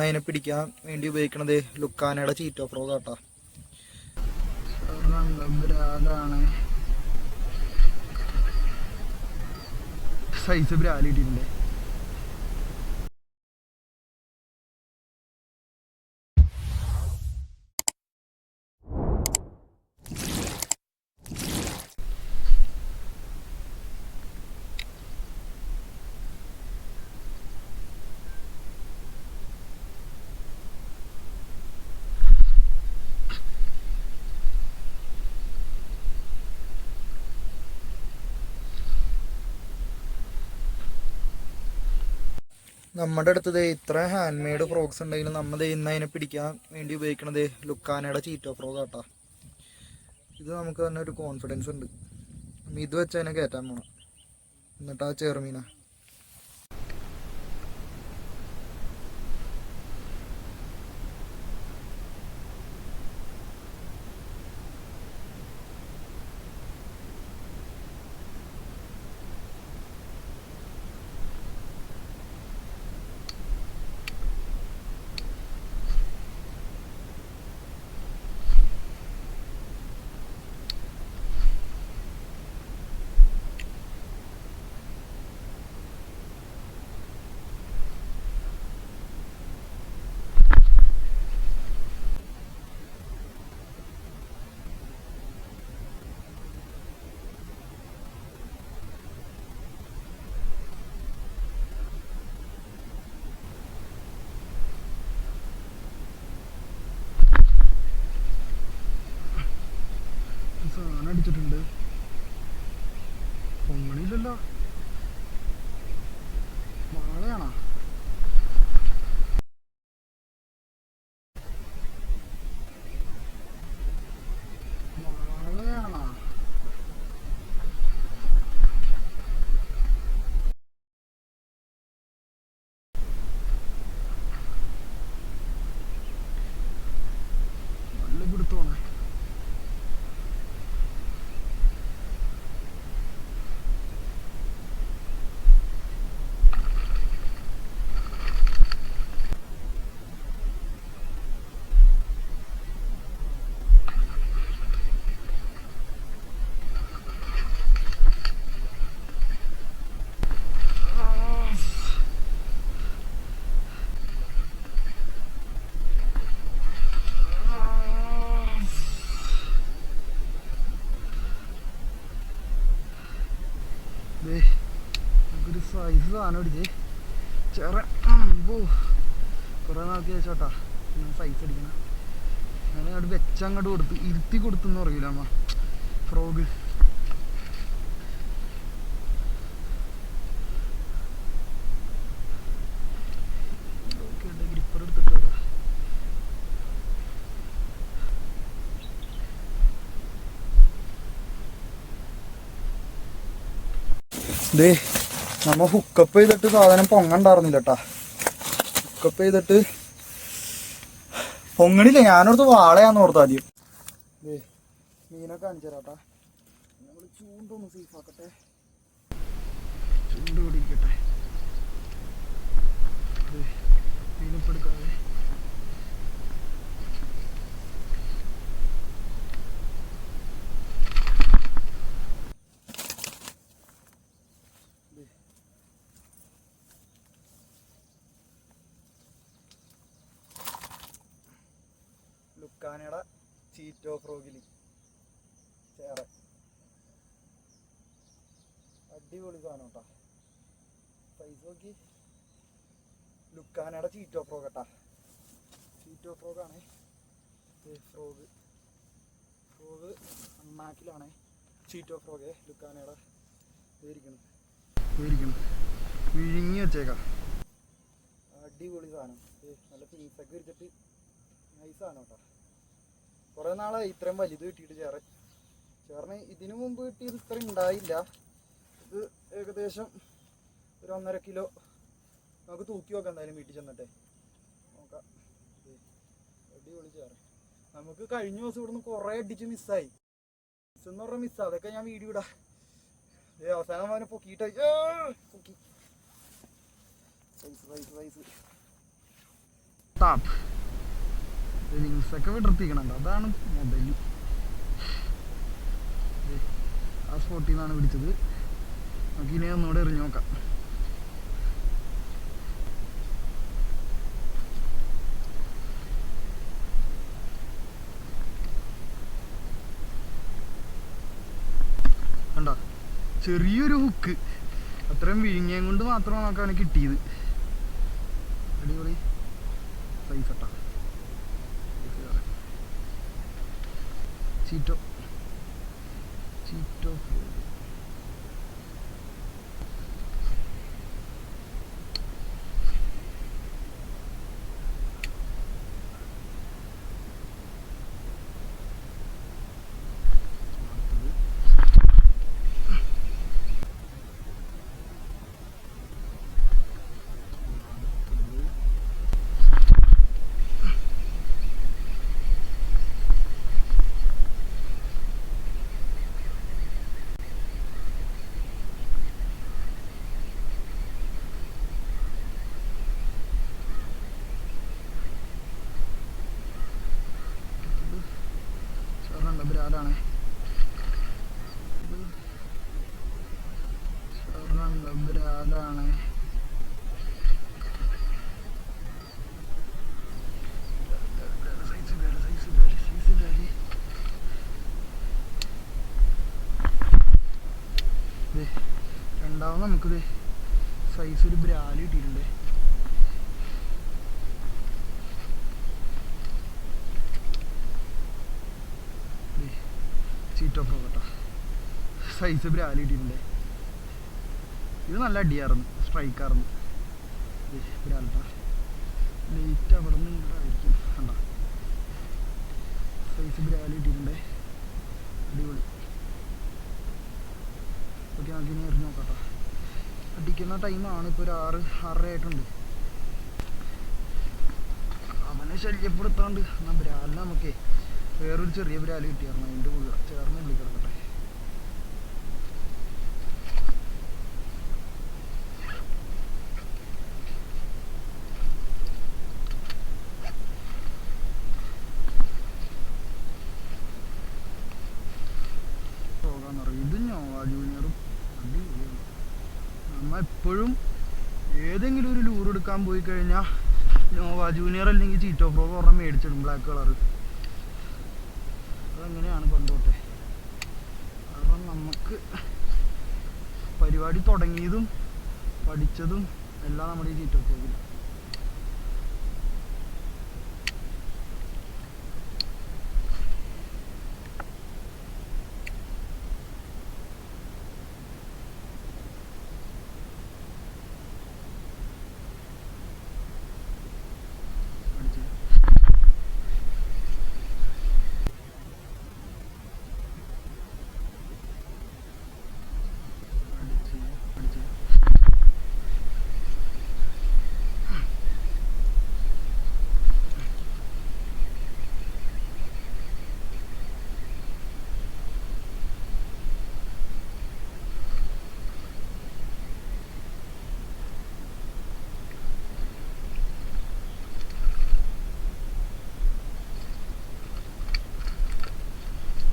അതിനെ പിടിക്കാൻ വേണ്ടി ഉപയോഗിക്കണത് ലുക്കാനയുടെ ചീറ്റോ ഫ്രോഗ് കേട്ടോ. സൈസ് ബ്രാലി ഇട്ടിട്ടുണ്ട്. നമ്മുടെ അടുത്തത് ഇത്ര ഹാൻഡ് മെയ്ഡ് ഫ്രോഗ്സ് ഉണ്ടെങ്കിലും നമ്മൾ ഇന്ന് അതിനെ പിടിക്കാൻ വേണ്ടി ഉപയോഗിക്കണത് ലുക്കാനയുടെ ചീറ്റോ ഫ്രോഗ് കേട്ടോ. ഇത് നമുക്ക് തന്നെ ഒരു കോൺഫിഡൻസ് ഉണ്ട്. ഇത് വെച്ച് അതിനെ കയറ്റാൻ പോകണം. എന്നിട്ട് ആ ചെറുമീന സാധനം അടിച്ചിട്ടുണ്ട്. പൊങ്ങണില്ലല്ലോ. വാളയാണോ? വാളയാണോ? നല്ല പിടുത്തമാണ്. നമുക്കൊരു സൈസ് സാധനം അടിച്ച് ചെറ കുറേ നാൾക്ക് ചോട്ടാ സൈസ് അടിക്കണം. ഞാൻ അങ്ങോട്ട് വെച്ചങ്ങോട്ട് കൊടുത്ത് ഇരുത്തി കൊടുത്തെന്ന് പറയൂല അമ്മ ഫ്രോഗ്. ഗ്രിപ്പർ എടുത്തിട്ടാ ദേ നമ്മ ഹുക്കപ്പ് ചെയ്തിട്ട് സാധനം പൊങ്ങണ്ടായിരുന്നില്ല കേട്ടാ. ഹുക്കപ്പ് ചെയ്തിട്ട് പൊങ്ങണില്ല. ഞാനോർത്ത് വാളയാന്ന് ഓർത്ത് ആദ്യം. ദേ മീനൊക്കെ കാണിച്ചു തരാട്ടാ. നമ്മൾ ചൂണ്ടൊന്ന് സേഫാക്കട്ടെ. ചൂണ്ട് പിടിക്കട്ടെ. മീനിപ്പെടുക്കാതെ ലുക്കാനയുടെ ചീറ്റോ ഫ്രോഗിൽ ചേറ അടിപൊളി സാധനം കേട്ടാ. സൈസ് നോക്കി. ലുക്കാനയുടെ ചീറ്റോ ഫ്രോഗ് കേട്ടാ. ചീറ്റോ ഫ്രോഗാണ്. ഫ്രോഗ് ഫ്രോഗ് അണ്ണാക്കിലാണ് ചീറ്റോ ഫ്രോഗ്. ലുക്കാനയുടെ ഇരിക്കണം വിഴുങ്ങി വെച്ചേക്കാം. അടിപൊളി സാധനം. നല്ല പീസൊക്കെ വിരിച്ചിട്ട് നൈസാണ് കേട്ടോ. കുറേ നാളായി ഇത്രയും വലുത് കിട്ടിയിട്ട് ചേറിന് ഇതിനു മുമ്പ് കിട്ടിയത് ഇത്ര ഉണ്ടായില്ല. ഇത് ഏകദേശം ഒരു 1.5 കിലോ നമുക്ക് തൂക്കി നോക്കാം. എന്തായാലും വീട്ടിൽ ചെന്നിട്ടേ നോക്കാം. അടിപൊളി ചേറ്. നമുക്ക് കഴിഞ്ഞ ദിവസം ഇവിടുന്ന് കുറേ അടിച്ച് മിസ്സായി. മിസ്സെന്ന് പറഞ്ഞാൽ മിസ്സാ. അതൊക്കെ ഞാൻ വീഡിയോ ഇടാം. അവസാനം അവനെ പൊക്കിയിട്ട് പൊക്കി സൈസ് ടാപ്പ്. വിങ്സൊക്കെ വിടർത്തിക്കണുണ്ട്, അതാണ് മൊബൈൽ. ആ സ്പോട്ടിൽ നിന്നാണ് പിടിച്ചത്. നമുക്ക് ഇനി ഒന്നുകൂടെ എറിഞ്ഞു നോക്കാം. കണ്ട, ചെറിയൊരു ഹുക്ക്, അത്രയും വിഴിഞ്ഞയും കൊണ്ട് മാത്രമാണ് നമുക്കാണ് കിട്ടിയത്. അടിപൊളി സൈസ് കേട്ടോ. ചീറ്റോ ചീറ്റോ ബ്രാലാണ്. ബ്രാലാണ്. രണ്ടാമത് നമുക്കിത് സൈസ് ഒരു ബ്രാല് കിട്ടിയിട്ടുണ്ട്. ചീറ്റോപ്രോ കേട്ടോ, സൈസ് ബ്രാല് കിട്ടിയിട്ടുണ്ട്. ഇത് നല്ല അടിയായിരുന്നു, സ്ട്രൈക്കായിരുന്നു. ബ്രാലിട്ടാ ലേറ്റ് അവിടെ നിന്ന് ഇങ്ങോട്ടായിരിക്കും. കണ്ട സൈസ് ബ്രാല് കിട്ടിയിട്ടുണ്ട്, അടിപൊളി. ഓക്കെ, നമുക്ക് ഇനി എറിഞ്ഞ് നോക്കാട്ടോ. അടിക്കുന്ന ടൈമാണ്, ഇപ്പോൾ ഒരു 6:30 ആയിട്ടുണ്ട്. അവനെ ശല്യപ്പെടുത്താണ്ട് എന്നാൽ ബ്രാലിന് നമുക്ക് വേറൊരു ചെറിയ ബ്രാല് കിട്ടിയായിരുന്നു. അതിൻ്റെ ഉള്ളിൽ ചേർന്ന് ഉള്ളിൽ കിടക്കട്ടെ. പോകാൻ പറയും. ഇത് നോവ ജൂനിയറും അടിപൊളിയാണ്. നമ്മൾ എപ്പോഴും ഏതെങ്കിലും ഒരു ലൂർ എടുക്കാൻ പോയി കഴിഞ്ഞാൽ നോവ ജൂനിയർ അല്ലെങ്കിൽ ചീറ്റോ പ്രോ ഒരെണ്ണം മേടിച്ചിടും, ബ്ലാക്ക് കളറ്. അതങ്ങനെയാണ് കൊണ്ടോട്ടെ. കാരണം നമുക്ക് പരിപാടി തുടങ്ങിയതും പഠിച്ചതും എല്ലാം നമ്മുടെ ഈ ചീറ്റോ പ്രോയിൽ.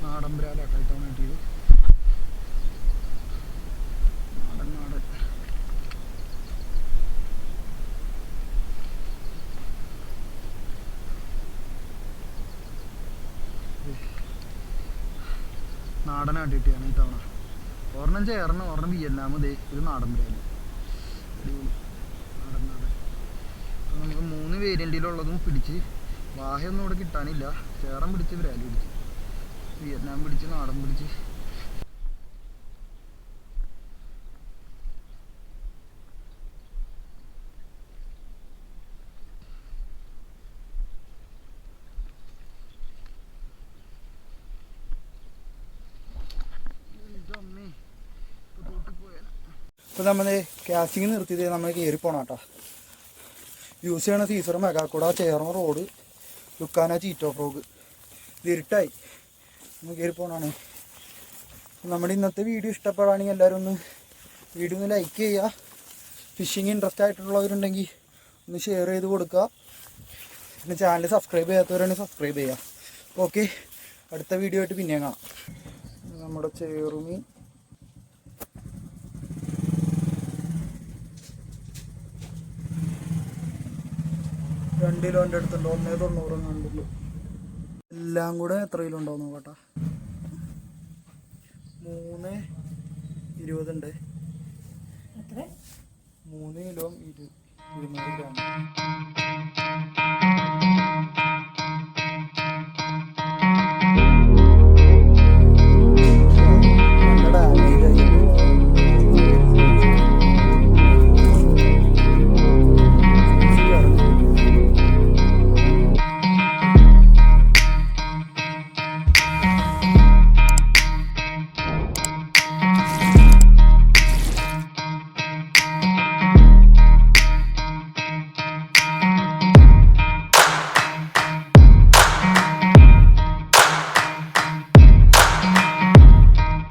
നാടൻ ബ്രാലാട്ടോ ഇത്തവണ കിട്ടിയത്. നാടൻ നാടൻ നാടനായിട്ട് കിട്ടിയാണ് ഈ തവണ. ഒരെണ്ണം ചേർന്ന് ഒരെണ്ണം വിയറ്റ്നാം. ഇത് നാടൻ ബ്രാല്, നാടൻ നാടൻ. നമുക്ക് 3 വേരിയൻറ്റിലുള്ളതും പിടിച്ച്, വാഹയൊന്നും ഇവിടെ കിട്ടാനില്ല. ചേറൻ പിടിച്ച് ബ്രാല് പിടിച്ച്, വിയറ്റ്നാം പിടിച്ച്, നാടൻ പിടിച്ച്. ഇപ്പോൾ നമ്മൾ കാസ്റ്റിങ് നിർത്തിയത് നമ്മൾ കയറി പോകണം കേട്ടോ. യൂസ് ചെയ്യണ സീസർ മെഗാക്കൂട, ചേർന്ന റോഡ്, ലുക്കാന, ചീറ്റോ ഫ്രോഗ്. ഇരുട്ടായി, ഒന്ന് കയറി പോകണമാണ്. നമ്മുടെ ഇന്നത്തെ വീഡിയോ ഇഷ്ടപ്പെടുകയാണെങ്കിൽ എല്ലാവരും വീഡിയോ ഒന്ന് ലൈക്ക് ചെയ്യുക. ഫിഷിങ് ഇൻട്രസ്റ്റ് ആയിട്ടുള്ളവരുണ്ടെങ്കിൽ ഒന്ന് ഷെയർ ചെയ്ത് കൊടുക്കുക. പിന്നെ ചാനൽ സബ്സ്ക്രൈബ് ചെയ്യാത്തവരാണെങ്കിൽ സബ്സ്ക്രൈബ് ചെയ്യുക. ഓക്കെ, അടുത്ത വീഡിയോ ആയിട്ട് പിന്നെയും കാണാം. നമ്മുടെ ചെറുമീൻ $2 അടുത്തുണ്ട്. 1.90 കണ്ടുള്ളൂ. എല്ലാം കൂടെ എത്ര കിലോ ഉണ്ടാവും നോക്കട്ടെ. 3.20 ഉണ്ട്. 3 കിലോ 200 ഗ്രാം.